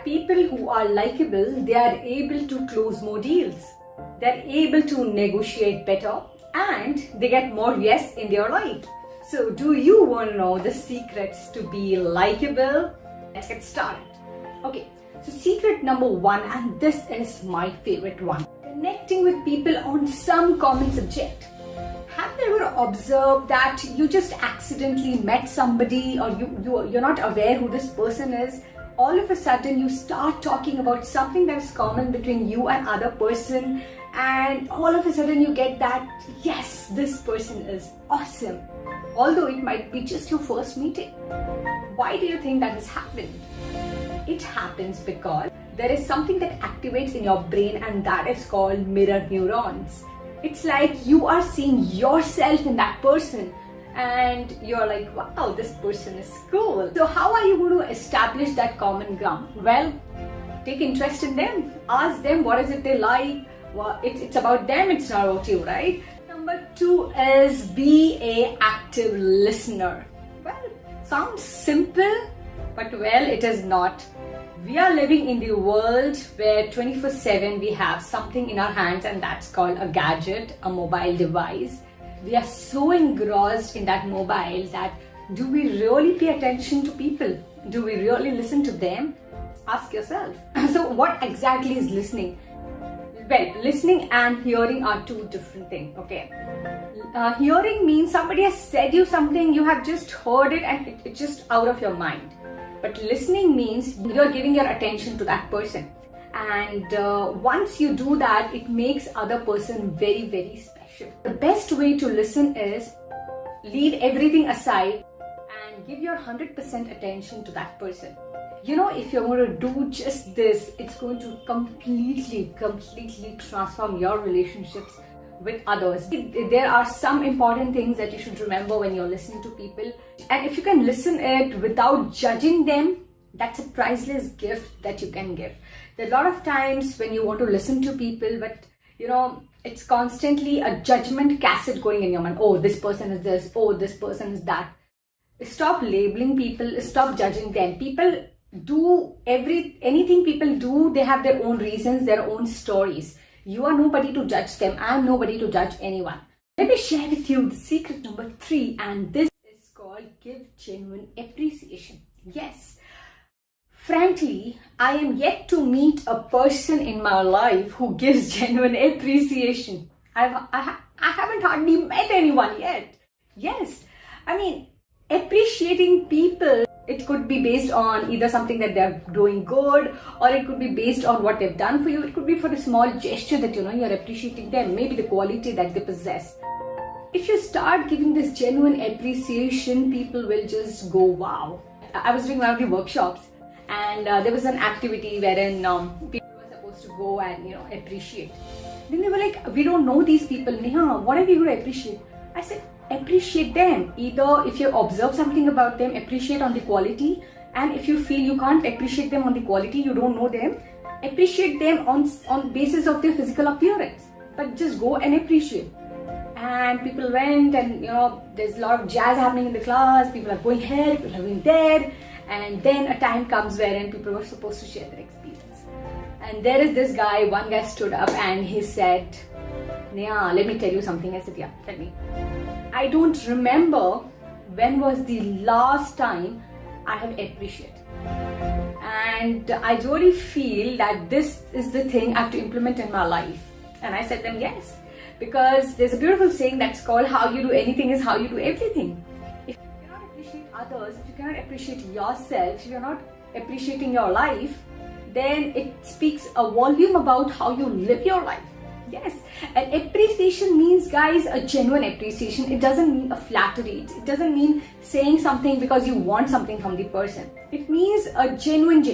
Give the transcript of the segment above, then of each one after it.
that people who are likable, they are able to close more deals. They're able to negotiate better and they get more yes in their life. So do you want to know the secrets to be likable? Let's get started. Okay, so secret number 1, and this is my favorite one. Connecting with people on some common subject. Have you ever observed that you just accidentally met somebody, or you're not aware who this person is? All of a sudden you start talking about something that is common between you and other person, and all of a sudden you get that, yes, this person is awesome, although it might be just your first meeting. Why do you think that has happened? It happens because there is something that activates in your brain, and that is called mirror neurons. It's like you are seeing yourself in that person and you're like, wow, this person is cool. So how are you going to establish that common ground? Well, take interest in them. Ask them what is it they like. Well, it's about them, it's not about you, right? Number 2 is be an active listener. Well, sounds simple, but well, it is not. We are living in the world where 24/7 we have something in our hands, and that's called a gadget, a mobile device. We are so engrossed in that mobile that do we really pay attention to people? Do we really listen to them? Ask yourself. So what exactly is listening? Well, listening and hearing are two different things, okay? Hearing means somebody has said you something, you have just heard it and it's just out of your mind. But listening means you're giving your attention to that person. And once you do that, it makes other person very, very special. The best way to listen is leave everything aside and give your 100% attention to that person. You know, if you're going to do just this, it's going to completely transform your relationships with others. There are some important things that you should remember when you're listening to people. And if you can listen it without judging them, that's a priceless gift that you can give. There are a lot of times when you want to listen to people, but you know, it's constantly a judgment cassette going in your mind. Oh, this person is this. Oh, this person is that. Stop labeling people. Stop judging them. People do anything people do, they have their own reasons, their own stories. You are nobody to judge them. I am nobody to judge anyone. Let me share with you the secret number 3, and this is called give genuine appreciation. Yes. Frankly, I am yet to meet a person in my life who gives genuine appreciation. I haven't hardly met anyone yet. Yes. I mean, appreciating people, it could be based on either something that they're doing good, or it could be based on what they've done for you. It could be for a small gesture that you're appreciating them, maybe the quality that they possess. If you start giving this genuine appreciation, people will just go, wow. I was doing one of the workshops, and there was an activity wherein people were supposed to go and appreciate. Then they were like, we don't know these people, Neha, what are we going to appreciate? I said, appreciate them. Either if you observe something about them, appreciate on the quality, and if you feel you can't appreciate them on the quality, you don't know them, appreciate them on basis of their physical appearance. But just go and appreciate. And people went, and there's a lot of jazz happening in the class. People are going here, people are going there, and then a time comes wherein people were supposed to share their experience. And there is this guy. One guy stood up and he said, Neha, let me tell you something. I said, yeah, tell me. I don't remember when was the last time I have appreciated. And I really feel that this is the thing I have to implement in my life. And I said them, yes. Because there's a beautiful saying that's called, how you do anything is how you do everything. If you cannot appreciate others, if you cannot appreciate yourself, if you're not appreciating your life, then it speaks a volume about how you live your life. Yes, and appreciation means, guys, a genuine appreciation. It doesn't mean a flattery. It doesn't mean saying something because you want something from the person. It means a genuine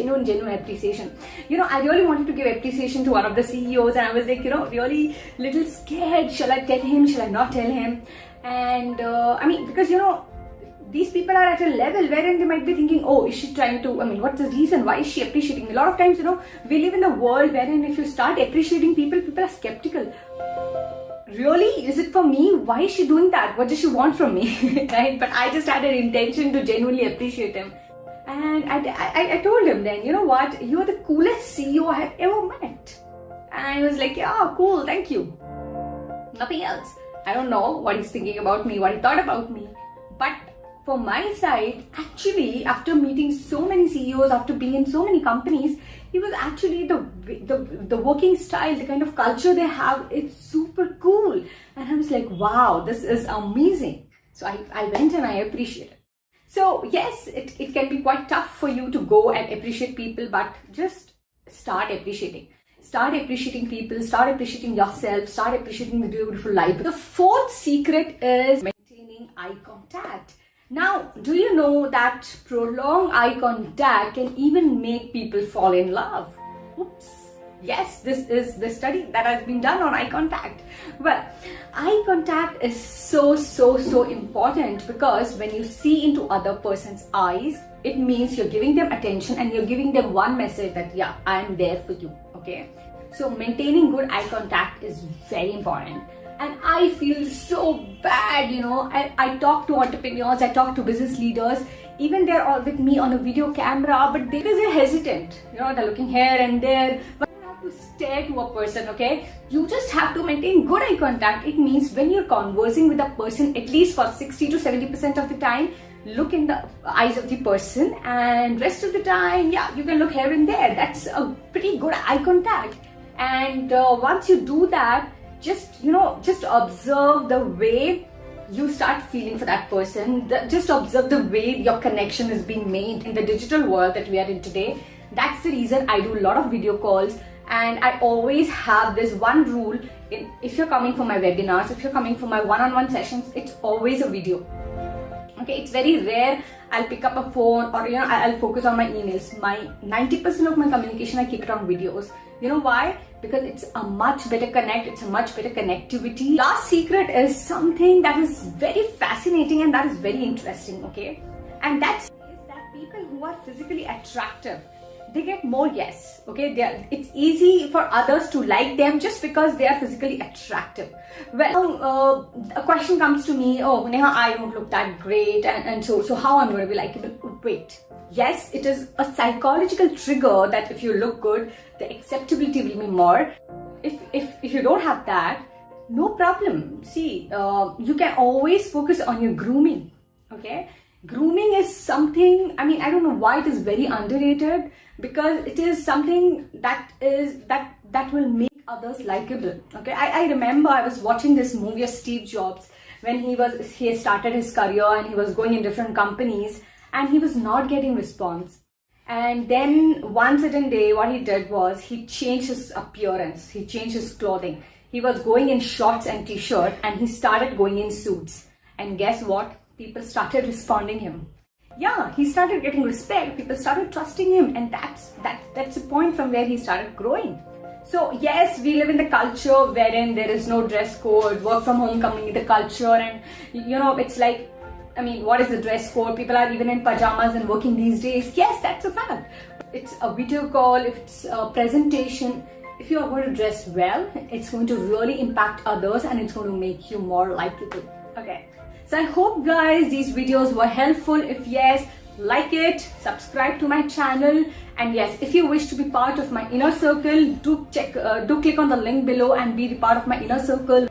appreciation. I really wanted to give appreciation to one of the CEOs, and I was like, really little scared. Shall I tell him? Shall I not tell him? And because these people are at a level wherein they might be thinking, oh, is she trying to, what's the reason? Why is she appreciating me? A lot of times, we live in a world wherein if you start appreciating people, people are skeptical. Really? Is it for me? Why is she doing that? What does she want from me? Right? But I just had an intention to genuinely appreciate him. And I told him then, you know what, you're the coolest CEO I have ever met. And he was like, yeah, cool, thank you. Nothing else. I don't know what he's thinking about me, what he thought about me. But for my side, actually, after meeting so many CEOs, after being in so many companies, it was actually the working style, the kind of culture they have, it's super cool. And I was like, wow, this is amazing. So I went and I appreciated. So yes, it can be quite tough for you to go and appreciate people, but just start appreciating. Start appreciating people, start appreciating yourself, start appreciating the beautiful life. The fourth secret is maintaining eye contact. Now, do you know that prolonged eye contact can even make people fall in love? Oops. Yes, this is the study that has been done on eye contact. Well, eye contact is so important, because when you see into other person's eyes, it means you're giving them attention and you're giving them one message that, yeah, I'm there for you. Okay, so maintaining good eye contact is very important. And I feel so bad, you know, I talk to entrepreneurs, I talk to business leaders, even they're all with me on a video camera, but because they're hesitant, you know, they're looking here and there, but you have to stare to a person. Okay, you just have to maintain good eye contact. It means when you're conversing with a person, at least for 60 to 70% of the time, look in the eyes of the person, and rest of the time, yeah, you can look here and there. That's a pretty good eye contact. And once you do that, just observe the way you start feeling for that person. Just observe the way your connection is being made in the digital world that we are in today. That's the reason I do a lot of video calls, and I always have this one rule. If you're coming for my webinars, if you're coming for my one-on-one sessions, it's always a video. Okay, it's very rare I'll pick up a phone, or I'll focus on my emails. My 90% of my communication, I keep it on videos. You know why? Because it's a much better connect, it's a much better connectivity. Last secret is something that is very fascinating and that is very interesting, okay? And that is that people who are physically attractive, they get more yes, okay? It's easy for others to like them just because they are physically attractive. Well, a question comes to me, oh, Neha, I don't look that great, and so how I'm going to be likable? Wait, yes, it is a psychological trigger that if you look good, the acceptability will be more. If you don't have that, no problem. See, you can always focus on your grooming, okay? Grooming is something, I mean, I don't know why it is very underrated, because it is something that will make others likable. Okay, I remember I was watching this movie of Steve Jobs when he started his career and he was going in different companies and he was not getting response. And then one certain day, what he did was he changed his appearance, he changed his clothing. He was going in shorts and t-shirt and he started going in suits. And guess what? People started responding him. Yeah, he started getting respect, people started trusting him, and that's the point from where he started growing. So yes, we live in the culture wherein there is no dress code, work from home coming in the culture, and it's like, I mean, what is the dress code? People are even in pajamas and working these days. Yes, that's a fact. It's a video call, if it's a presentation, if you are going to dress well, it's going to really impact others and it's going to make you more likable. Okay. So I hope guys these videos were helpful. If yes, like it, subscribe to my channel, and yes, if you wish to be part of my inner circle, do click on the link below and be the part of my inner circle.